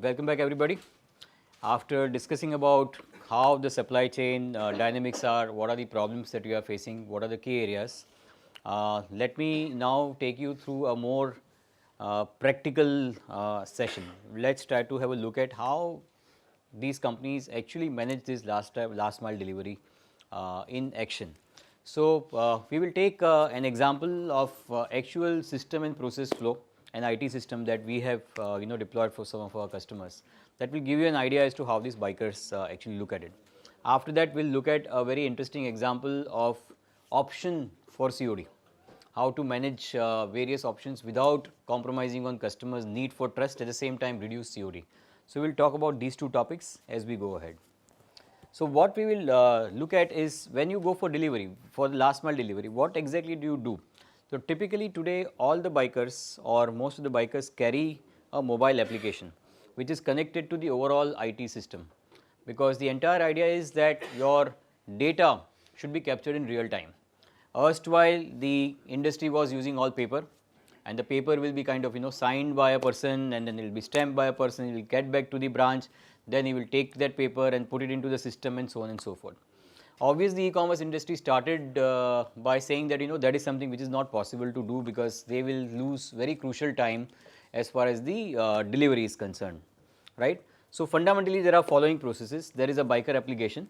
welcome back everybody. After discussing about how the supply chain dynamics are, what are the problems that you are facing, what are the key areas, let me now take you through a more practical session. Let's try to have a look at how these companies actually manage this last mile delivery in action. So, we will take an example of actual system and process flow, an IT system that we have deployed for some of our customers. That will give you an idea as to how these bikers actually look at it. After that, we'll look at a very interesting example of option for COD, how to manage various options without compromising on customers' need for trust, at the same time reduce COD. So, we will talk about these two topics as we go ahead. So, what we will look at is when you go for delivery, for the last mile delivery, what exactly do you do? So, typically today all the bikers or most of the bikers carry a mobile application which is connected to the overall IT system, because the entire idea is that your data should be captured in real time. Erstwhile the industry was using all paper, and the paper will be kind of signed by a person, and then it will be stamped by a person, it will get back to the branch, then he will take that paper and put it into the system and so on and so forth. Obviously, e-commerce industry started by saying that that is something which is not possible to do, because they will lose very crucial time as far as the delivery is concerned, right. So, fundamentally there are following processes. There is a biker application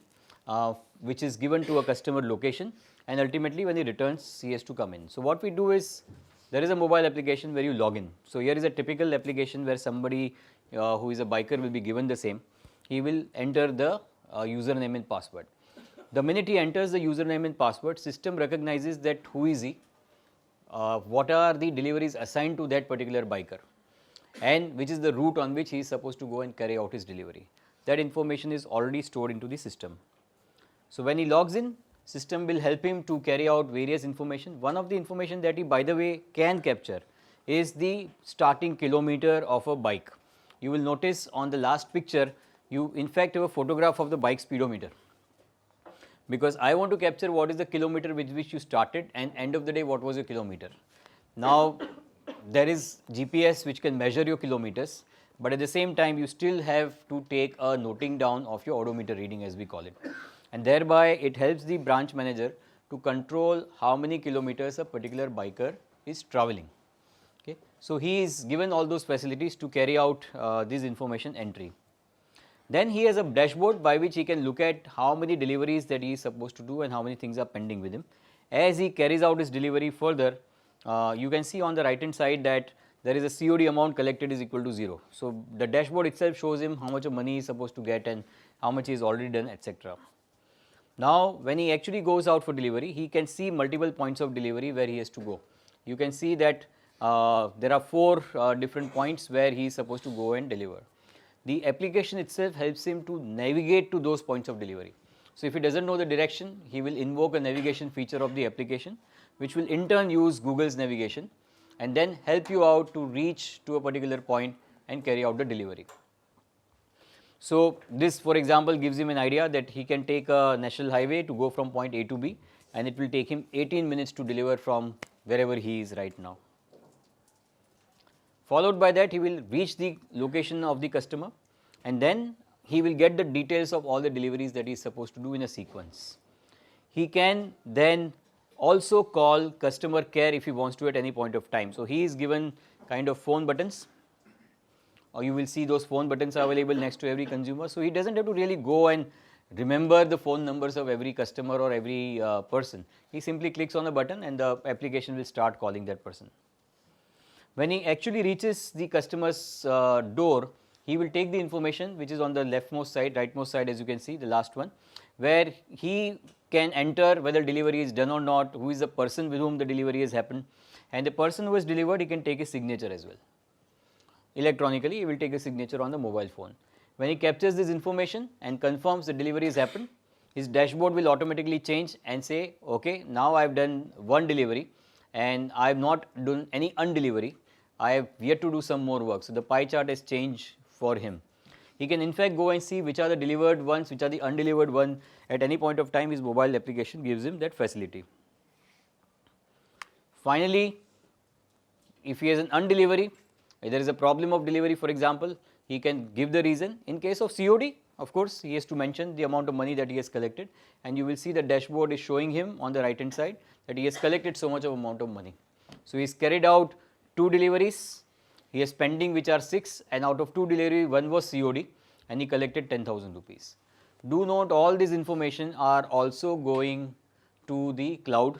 which is given to a customer location, and ultimately when he returns he has to come in. So, what we do is there is a mobile application where you log in. So, here is a typical application where somebody who is a biker will be given the same. He will enter the username and password. The minute he enters the username and password, system recognizes that who is he, what are the deliveries assigned to that particular biker, and which is the route on which he is supposed to go and carry out his delivery. That information is already stored into the system. So, when he logs in, system will help him to carry out various information. One of the information that he, by the way, can capture is the starting kilometer of a bike. You will notice on the last picture, you in fact have a photograph of the bike speedometer, because I want to capture what is the kilometer with which you started, and end of the day what was your kilometer. Now, there is GPS which can measure your kilometers, but at the same time you still have to take a noting down of your odometer reading, as we call it, and thereby it helps the branch manager to control how many kilometers a particular biker is traveling. Okay. So, he is given all those facilities to carry out this information entry. Then he has a dashboard by which he can look at how many deliveries that he is supposed to do and how many things are pending with him. As he carries out his delivery further, you can see on the right hand side that there is a COD amount collected is equal to 0. So, the dashboard itself shows him how much of money he is supposed to get and how much he is already done, etc. Now, when he actually goes out for delivery, he can see multiple points of delivery where he has to go. You can see that there are 4 different points where he is supposed to go and deliver. The application itself helps him to navigate to those points of delivery. So, if he does not know the direction, he will invoke a navigation feature of the application, which will in turn use Google's navigation and then help you out to reach to a particular point and carry out the delivery. So, this for example gives him an idea that he can take a national highway to go from point A to B, and it will take him 18 minutes to deliver from wherever he is right now. Followed by that, he will reach the location of the customer, and then he will get the details of all the deliveries that he is supposed to do in a sequence. He can then also call customer care if he wants to at any point of time. So, he is given kind of phone buttons, or you will see those phone buttons are available next to every consumer. So, he does not have to really go and remember the phone numbers of every customer or every person. He simply clicks on the button and the application will start calling that person. When he actually reaches the customer's door, he will take the information which is on the leftmost side, rightmost side, as you can see, the last one, where he can enter whether delivery is done or not, who is the person with whom the delivery has happened, and the person who has delivered, he can take his signature as well. Electronically, he will take a signature on the mobile phone. When he captures this information and confirms the delivery has happened, his dashboard will automatically change and say, okay, now I have done one delivery and I have not done any undelivery. I have yet to do some more work. So, the pie chart has changed for him. He can in fact go and see which are the delivered ones, which are the undelivered ones. At any point of time, his mobile application gives him that facility. Finally, if he has an undelivery, if there is a problem of delivery, for example, he can give the reason. In case of COD, of course, he has to mention the amount of money that he has collected, and you will see the dashboard is showing him on the right hand side that he has collected so much of amount of money. So, he has carried out 2 deliveries, he has pending which are 6, and out of 2 delivery 1 was COD, and he collected 10,000 rupees. Do note all this information are also going to the cloud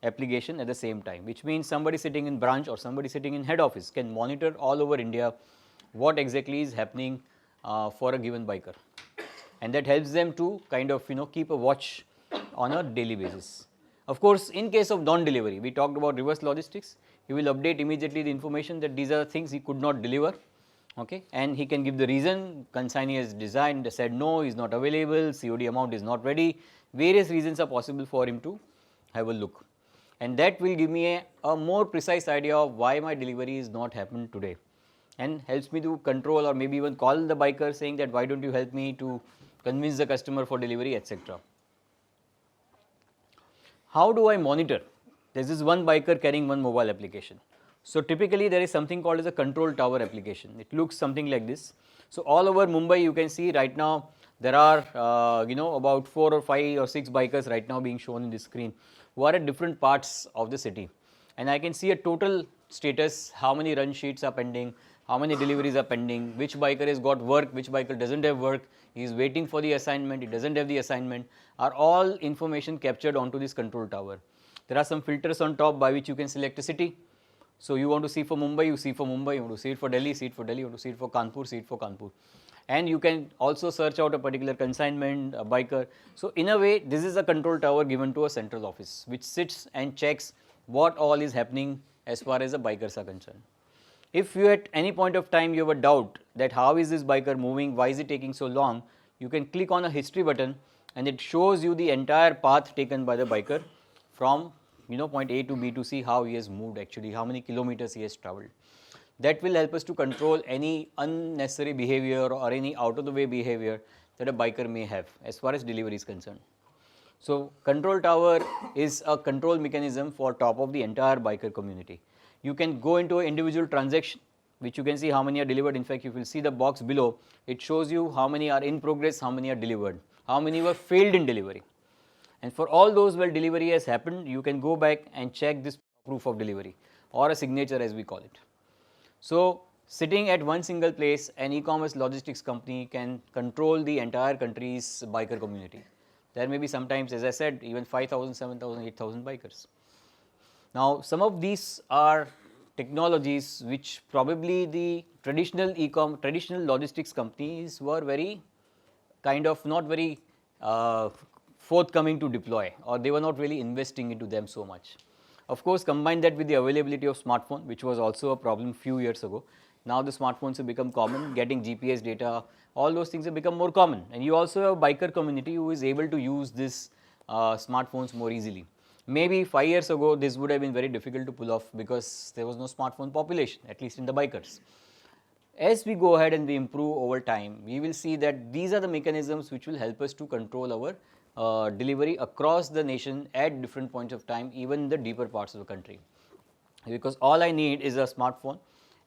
application at the same time, which means somebody sitting in branch or somebody sitting in head office can monitor all over India what exactly is happening for a given biker, and that helps them to kind of keep a watch on a daily basis. Of course, in case of non-delivery, we talked about reverse logistics. He will update immediately the information that these are the things he could not deliver, okay, and he can give the reason. Consignee has designed, said no, is not available, COD amount is not ready. Various reasons are possible for him to have a look, and that will give me a more precise idea of why my delivery is not happened today, and helps me to control or maybe even call the biker saying that why don't you help me to convince the customer for delivery, etc. How do I monitor? There is one biker carrying one mobile application. So, typically there is something called as a control tower application. It looks something like this. So, all over Mumbai you can see right now there are about 4 or 5 or 6 bikers right now being shown in this screen who are at different parts of the city, and I can see a total status, how many run sheets are pending, how many deliveries are pending, which biker has got work, which biker does not have work, he is waiting for the assignment, he does not have the assignment, are all information captured onto this control tower. There are some filters on top by which you can select a city. So, you want to see for Mumbai, you see for Mumbai, you want to see it for Delhi, see it for Delhi, you want to see it for Kanpur, see it for Kanpur, and you can also search out a particular consignment, a biker. So, in a way this is a control tower given to a central office which sits and checks what all is happening as far as the bikers are concerned. If you at any point of time you have a doubt that how is this biker moving, why is it taking so long, you can click on a history button and it shows you the entire path taken by the biker from point A to B to see how he has moved actually, how many kilometers he has travelled. That will help us to control any unnecessary behavior or any out of the way behavior that a biker may have as far as delivery is concerned. So, control tower is a control mechanism for top of the entire biker community. You can go into an individual transaction which you can see how many are delivered. In fact, if you will see the box below, it shows you how many are in progress, how many are delivered, how many were failed in delivery. And for all those where delivery has happened, you can go back and check this proof of delivery or a signature as we call it. So, sitting at one single place, an e-commerce logistics company can control the entire country's biker community. There may be sometimes, as I said, even 5,000, 7,000, 8,000 bikers. Now, some of these are technologies which probably the traditional traditional logistics companies were very kind of not very forthcoming to deploy, or they were not really investing into them so much. Of course, combine that with the availability of smartphone, which was also a problem few years ago. Now the smartphones have become common, getting GPS data, all those things have become more common, and you also have a biker community who is able to use this smartphones more easily. Maybe 5 years ago this would have been very difficult to pull off because there was no smartphone population, at least in the bikers. As we go ahead and we improve over time, we will see that these are the mechanisms which will help us to control our delivery across the nation at different points of time, even in the deeper parts of the country. Because all I need is a smartphone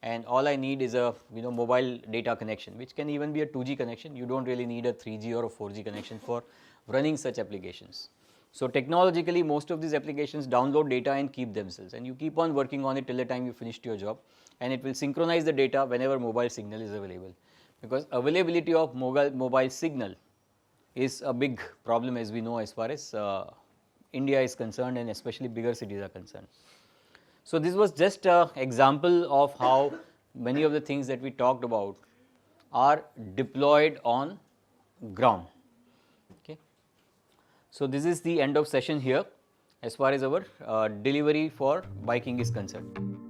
and all I need is a mobile data connection, which can even be a 2G connection. You do not really need a 3G or a 4G connection for running such applications. So, technologically most of these applications download data and keep themselves, and you keep on working on it till the time you finished your job, and it will synchronize the data whenever mobile signal is available, because availability of mobile signal is a big problem, as we know, as far as India is concerned and especially bigger cities are concerned. So, this was just an example of how many of the things that we talked about are deployed on ground. Okay. So, this is the end of session here as far as our delivery for biking is concerned.